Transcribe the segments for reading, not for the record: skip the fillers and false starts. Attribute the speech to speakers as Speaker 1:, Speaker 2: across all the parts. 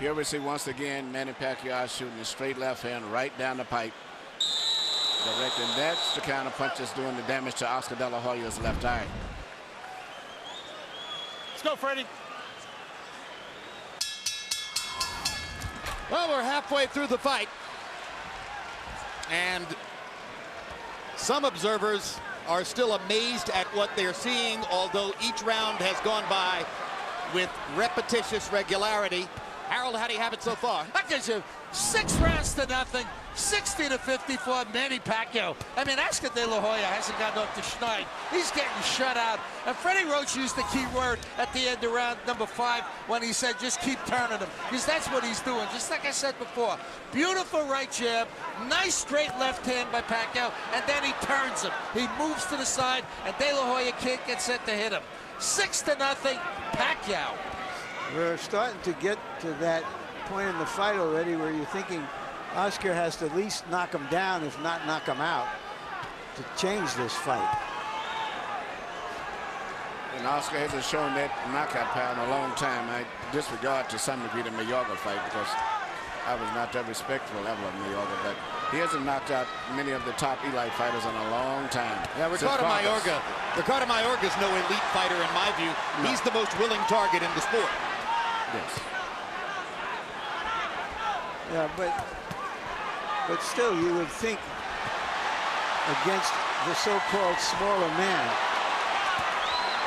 Speaker 1: Here we see once again Manny Pacquiao shooting a straight left hand right down the pipe. Direct, and that's the kind of punch that's doing the damage to Oscar De La Hoya's left eye.
Speaker 2: Let's go, Freddie.
Speaker 3: Well, we're halfway through the fight, and some observers are still amazed at what they're seeing, although each round has gone by with repetitious regularity. Harold, how do you have it so far?
Speaker 2: That gives you 6 rounds to nothing, 60-54, Manny Pacquiao. I mean, Oscar De La Hoya hasn't gotten off the schneid. He's getting shut out. And Freddie Roach used the key word at the end of round number 5 when he said, just keep turning him, because that's what he's doing. Just like I said before, beautiful right jab, nice straight left hand by Pacquiao, and then he turns him. He moves to the side, and De La Hoya can't get set to hit him. 6-0, Pacquiao.
Speaker 4: We're starting to get to that point in the fight already where you're thinking Oscar has to at least knock him down, if not knock him out, to change this fight.
Speaker 1: And Oscar hasn't shown that knockout power in a long time. I disregard to some degree the Mayorga fight because I was not that respectful ever of Mayorga, but he hasn't knocked out many of the top elite fighters in a long time.
Speaker 3: Yeah, Ricardo Mayorga is no elite fighter in my view. No. He's the most willing target in the sport.
Speaker 1: Yes.
Speaker 4: Yeah, but still you would think against the so-called smaller man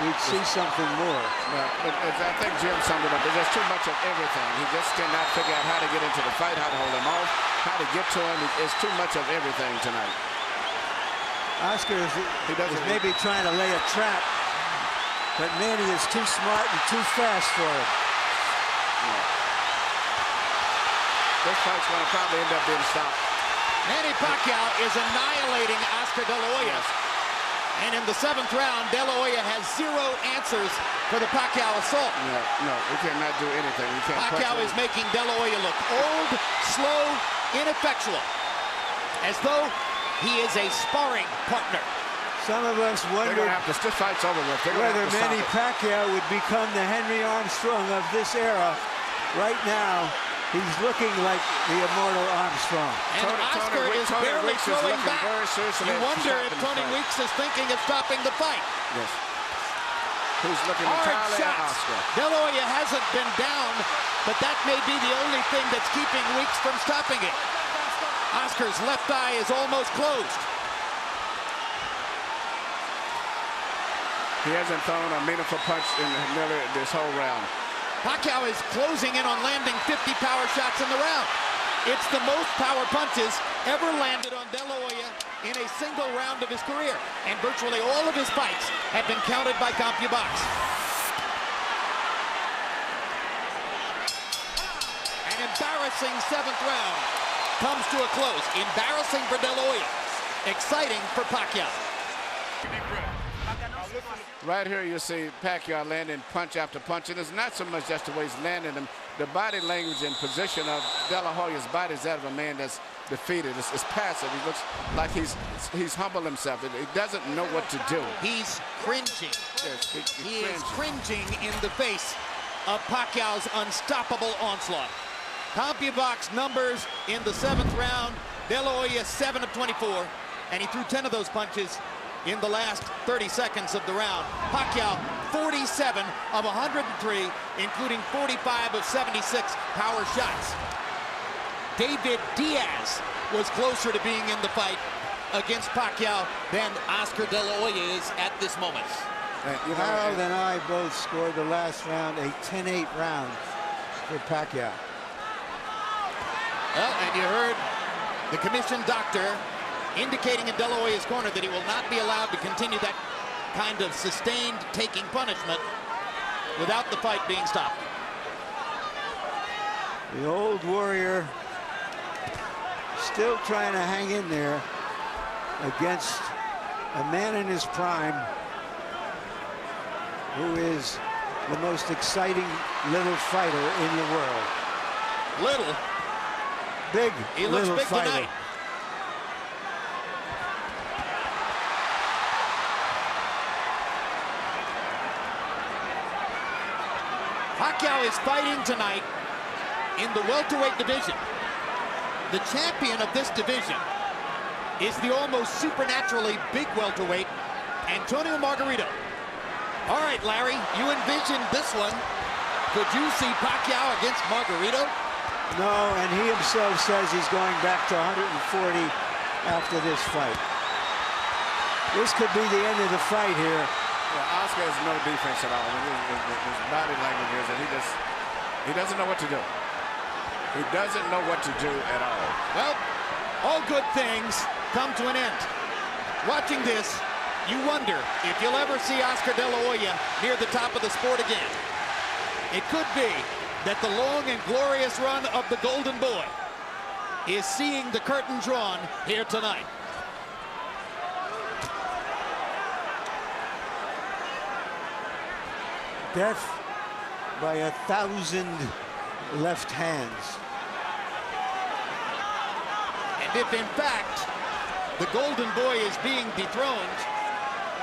Speaker 4: we'd see something more.
Speaker 1: Well, but I think Jim summed it up. There's just too much of everything. He just cannot figure out how to get into the fight, how to hold him off, how to get to him. It's too much of everything tonight.
Speaker 4: Oscar is maybe trying to lay a trap, but Manny is too smart and too fast for him.
Speaker 1: Yeah. This fight's going to probably end up being stopped.
Speaker 3: Manny Pacquiao is annihilating Oscar De La Hoya.
Speaker 1: Yes.
Speaker 3: And in the 7th round, De La Hoya has 0 answers for the Pacquiao assault.
Speaker 1: No, he cannot do anything. He can't.
Speaker 3: Pacquiao is making De La Hoya look old, slow, ineffectual, as though he is a sparring partner.
Speaker 4: Some of us wonder
Speaker 1: this fight's over with.
Speaker 4: Whether Manny Pacquiao would become the Henry Armstrong of this era. Right now, he's looking like the immortal Armstrong.
Speaker 3: And Oscar is barely throwing back. You wonder if Tony Weeks is thinking of stopping the fight.
Speaker 1: Yes. Who's looking
Speaker 3: hard
Speaker 1: entirely at
Speaker 3: shots.
Speaker 1: Oscar.
Speaker 3: De La Hoya hasn't been down, but that may be the only thing that's keeping Weeks from stopping it. Oscar's left eye is almost closed.
Speaker 1: He hasn't thrown a meaningful punch in nearly this whole round.
Speaker 3: Pacquiao is closing in on landing 50 power shots in the round. It's the most power punches ever landed on De La Hoya in a single round of his career. And virtually all of his fights have been counted by CompuBox. An embarrassing 7th round comes to a close. Embarrassing for De La Hoya. Exciting for Pacquiao.
Speaker 1: Right here you see Pacquiao landing punch after punch, and it's not so much just the way he's landing them. The body language and position of De La Hoya's body is that of a man that's defeated. It's passive. He looks like he's humbled himself. He doesn't know what to do.
Speaker 3: He's cringing.
Speaker 1: Yes,
Speaker 3: he is cringing in the face of Pacquiao's unstoppable onslaught. CompuBox numbers in the 7th round. De La Hoya 7 of 24, and he threw 10 of those punches in the last 30 seconds of the round. Pacquiao, 47 of 103, including 45 of 76 power shots. David Diaz was closer to being in the fight against Pacquiao than Oscar De La Hoya is at this moment.
Speaker 4: Harold and I both scored the last round a 10-8 round for Pacquiao.
Speaker 3: Well, and you heard the commission doctor indicating in De La Hoya's corner that he will not be allowed to continue that kind of sustained taking punishment without the fight being stopped.
Speaker 4: The old warrior still trying to hang in there against a man in his prime who is the most exciting little fighter in the world.
Speaker 3: Little?
Speaker 4: Big,
Speaker 3: he looks
Speaker 4: little
Speaker 3: big
Speaker 4: fighter.
Speaker 3: Tonight. Pacquiao is fighting tonight in the welterweight division. The champion of this division is the almost supernaturally big welterweight, Antonio Margarito. All right, Larry, you envisioned this one. Could you see Pacquiao against Margarito?
Speaker 4: No, and he himself says he's going back to 140 after this fight. This could be the end of the fight here.
Speaker 1: Yeah, Oscar has no defense at all. His body language is that he doesn't know what to do. He doesn't know what to do at all.
Speaker 3: Well, all good things come to an end. Watching this, you wonder if you'll ever see Oscar De La Hoya near the top of the sport again. It could be that the long and glorious run of the Golden Boy is seeing the curtain drawn here tonight.
Speaker 4: Death by 1,000 left hands.
Speaker 3: And if in fact the Golden Boy is being dethroned,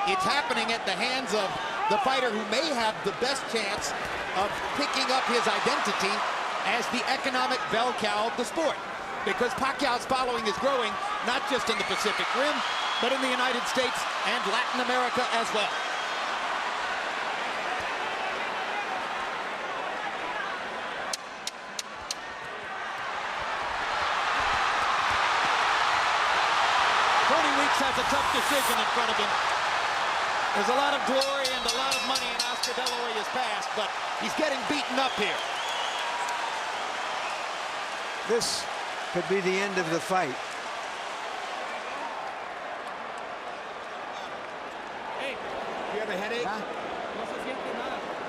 Speaker 3: it's happening at the hands of the fighter who may have the best chance of picking up his identity as the economic bell cow of the sport. Because Pacquiao's following is growing, not just in the Pacific Rim, but in the United States and Latin America as well. Has a tough decision in front of him. There's a lot of glory and a lot of money in Oscar De La Hoya's past, but he's getting beaten up here.
Speaker 4: This could be the end of the fight.
Speaker 3: Hey, you have a headache?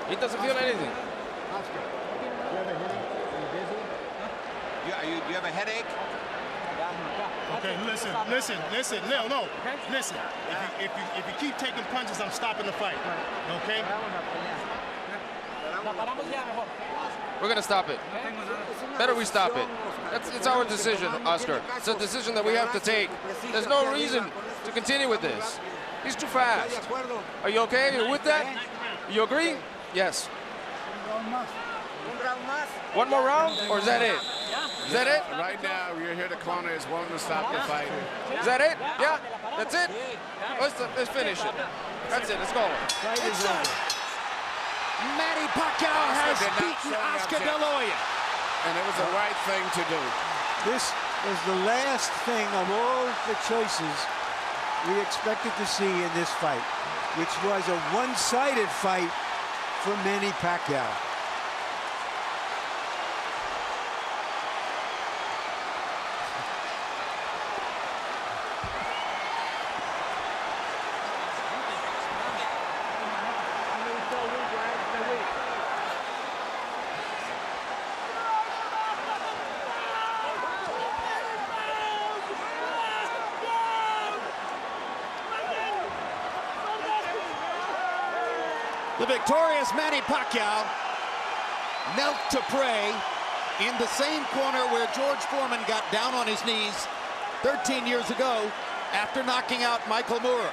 Speaker 5: He doesn't feel anything.
Speaker 3: Oscar, do you have a headache? Are you busy?
Speaker 6: You have a headache?
Speaker 7: Okay, listen, no. Listen, if you keep taking punches, I'm stopping the fight, okay?
Speaker 5: We're gonna stop it. Better we stop it. It's our decision, Oscar. It's a decision that we have to take. There's no reason to continue with this. He's too fast. Are you okay? Are you with that? You agree? Yes. One more round, or is that it? Is that it?
Speaker 1: Right now, you're here. The corner is wanting to stop the fight.
Speaker 5: Is that it? Yeah, that's it. Let's finish it. That's it. Let's go.
Speaker 3: It's over. Manny Pacquiao has beaten Oscar De La Hoya.
Speaker 1: And it was the right thing to do.
Speaker 4: This was the last thing of all the choices we expected to see in this fight, which was a one-sided fight for Manny Pacquiao.
Speaker 3: The victorious Manny Pacquiao knelt to pray in the same corner where George Foreman got down on his knees 13 years ago after knocking out Michael Moorer.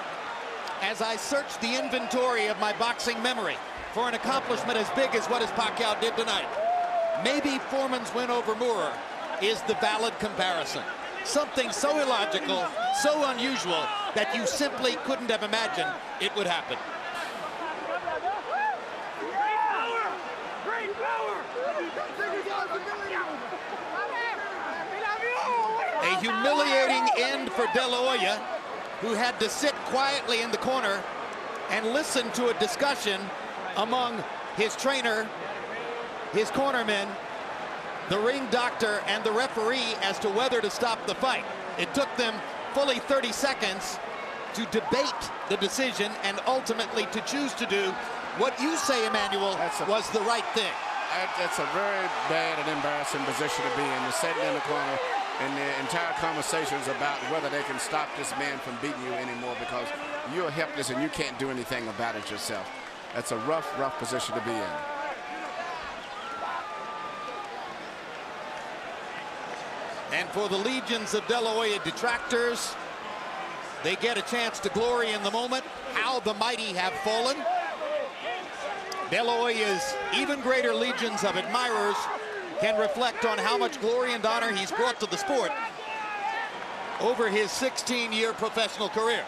Speaker 3: As I searched the inventory of my boxing memory for an accomplishment as big as what Pacquiao did tonight, maybe Foreman's win over Moorer is the valid comparison. Something so illogical, so unusual, that you simply couldn't have imagined it would happen. A humiliating end for De La Hoya, who had to sit quietly in the corner and listen to a discussion among his trainer, his cornermen, the ring doctor, and the referee as to whether to stop the fight. It took them fully 30 seconds to debate the decision and ultimately to choose to do what you say, Emmanuel, was the right thing.
Speaker 1: That's a very bad and embarrassing position to be in. You're sitting in the corner, and the entire conversation is about whether they can stop this man from beating you anymore because you're helpless and you can't do anything about it yourself. That's a rough position to be in.
Speaker 3: And for the legions of De La Hoya detractors, they get a chance to glory in the moment. How the mighty have fallen. De La Hoya's even greater legions of admirers can reflect on how much glory and honor he's brought to the sport over his 16-year professional career.